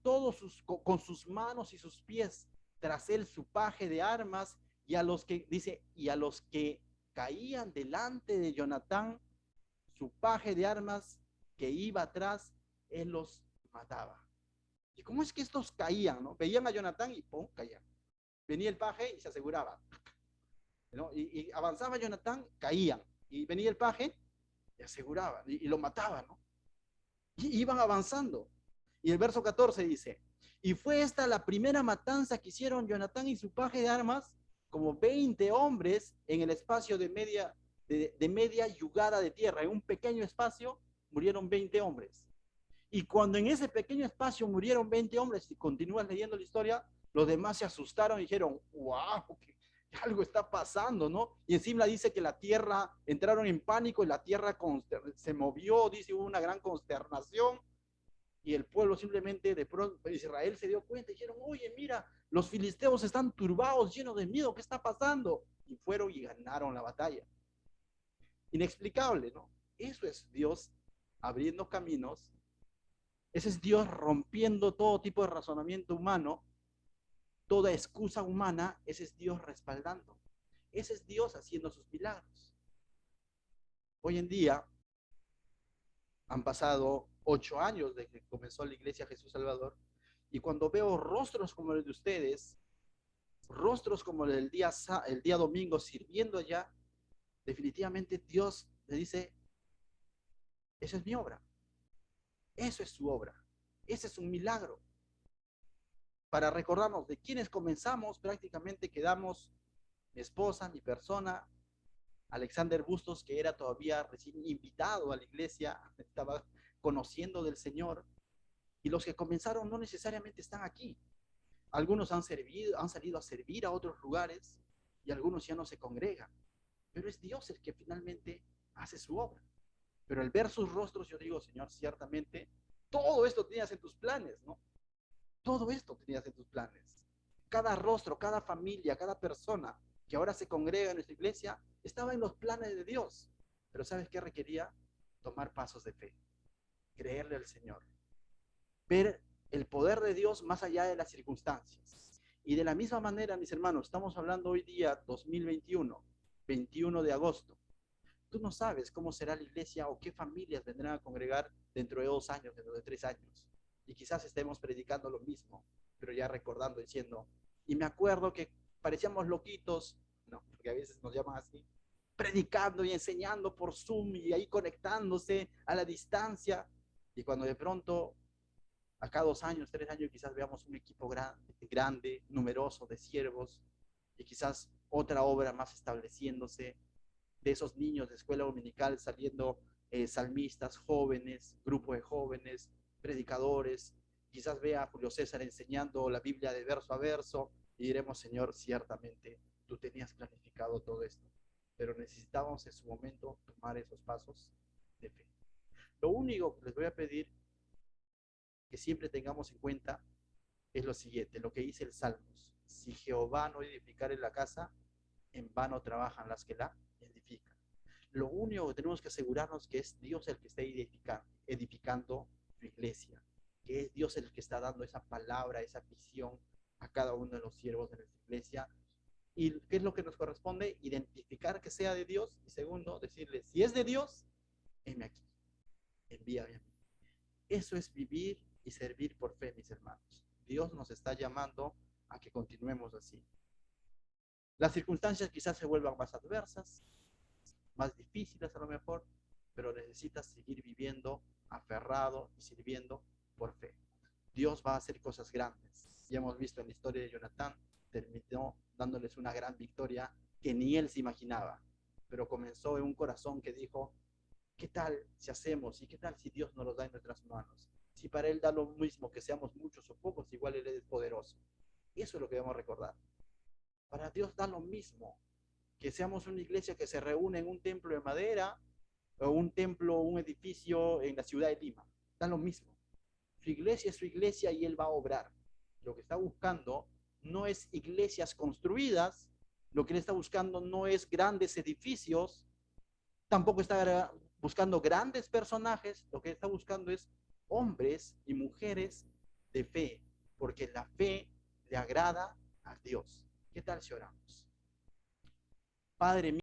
sus manos y sus pies, tras él su paje de armas, y a los que, dice, y a los que caían delante de Jonatán, su paje de armas que iba atrás, él los mataba. ¿Y cómo es que estos caían, no? Veían a Jonatán y ¡pum! Caían. Venía el paje y se aseguraba, ¿no? Y avanzaba Jonatán, caían. Y venía el paje y aseguraba, y lo mataba, ¿no? Y iban avanzando. Y el verso 14 dice, y fue esta la primera matanza que hicieron Jonatán y su paje de armas, como 20 hombres en el espacio de media yugada de tierra. En un pequeño espacio murieron 20 hombres. Y cuando en ese pequeño espacio murieron 20 hombres, si continúas leyendo la historia, Los demás se asustaron y dijeron, wow, que algo está pasando, ¿no? Y encima dice que la tierra, entraron en pánico y la tierra se movió, dice, hubo una gran consternación y el pueblo simplemente de pronto, Israel se dio cuenta y dijeron, oye, mira, los filisteos están turbados, llenos de miedo, ¿qué está pasando? Y fueron y ganaron la batalla. Inexplicable, ¿no? Eso es Dios abriendo caminos, ese es Dios rompiendo todo tipo de razonamiento humano, toda excusa humana, ese es Dios respaldando. Ese es Dios haciendo sus milagros. Hoy en día han pasado 8 años desde que comenzó la Iglesia Jesús Salvador y cuando veo rostros como el de ustedes, rostros como el día domingo sirviendo allá, definitivamente Dios le dice, esa es mi obra, eso es su obra, ese es un milagro. Para recordarnos de quienes comenzamos, prácticamente quedamos mi esposa, mi persona, Alexander Bustos, que era todavía recién invitado a la iglesia, estaba conociendo del Señor, y los que comenzaron no necesariamente están aquí. Algunos han salido a servir a otros lugares, y algunos ya no se congregan. Pero es Dios el que finalmente hace su obra. Pero al ver sus rostros, yo digo, Señor, ciertamente, todo esto tenías en tus planes, ¿no? Todo esto tenías en tus planes. Cada rostro, cada familia, cada persona que ahora se congrega en nuestra iglesia, estaba en los planes de Dios. Pero ¿sabes qué requería? Tomar pasos de fe, creerle al Señor, ver el poder de Dios más allá de las circunstancias. Y de la misma manera, mis hermanos, estamos hablando hoy día 2021, 21 de agosto. Tú no sabes cómo será la iglesia o qué familias vendrán a congregar dentro de 2 años, dentro de 3 años. Y quizás estemos predicando lo mismo, pero ya recordando, diciendo, y me acuerdo que parecíamos loquitos, no, porque a veces nos llaman así, predicando y enseñando por Zoom y ahí conectándose a la distancia. Y cuando de pronto, acá 2 años, 3 años, quizás veamos un equipo grande, numeroso de siervos, y quizás otra obra más estableciéndose, de esos niños de escuela dominical saliendo salmistas, jóvenes, grupo de jóvenes, predicadores. Quizás vea a Julio César enseñando la Biblia de verso a verso y diremos, Señor, ciertamente tú tenías planificado todo esto, pero necesitábamos en su momento tomar esos pasos de fe. Lo único que les voy a pedir que siempre tengamos en cuenta es lo siguiente, lo que dice el Salmos. Si Jehová no edificare la casa, en vano trabajan las que la edifican. Lo único que tenemos que asegurarnos que es Dios el que está edificando su iglesia, que es Dios el que está dando esa palabra, esa visión a cada uno de los siervos de nuestra iglesia. ¿Y qué es lo que nos corresponde? Identificar que sea de Dios y segundo, decirle, si es de Dios, heme aquí, envíame a mí. Eso es vivir y servir por fe, mis hermanos. Dios nos está llamando a que continuemos así. Las circunstancias quizás se vuelvan más adversas, más difíciles a lo mejor, pero necesitas seguir viviendo aferrado y sirviendo por fe. Dios va a hacer cosas grandes. Ya hemos visto en la historia de Jonatán, terminó dándoles una gran victoria que ni él se imaginaba, pero comenzó en un corazón que dijo, ¿qué tal si hacemos y qué tal si Dios nos lo da en nuestras manos? Si para Él da lo mismo que seamos muchos o pocos, igual Él es poderoso. Eso es lo que debemos recordar. Para Dios da lo mismo que seamos una iglesia que se reúne en un templo de madera o un templo, un edificio en la ciudad de Lima. Da lo mismo. Su iglesia es su iglesia y Él va a obrar. Lo que está buscando no es iglesias construidas, lo que Él está buscando no es grandes edificios, tampoco está buscando grandes personajes, lo que está buscando es hombres y mujeres de fe, porque la fe le agrada a Dios. ¿Qué tal si oramos? Padre mío,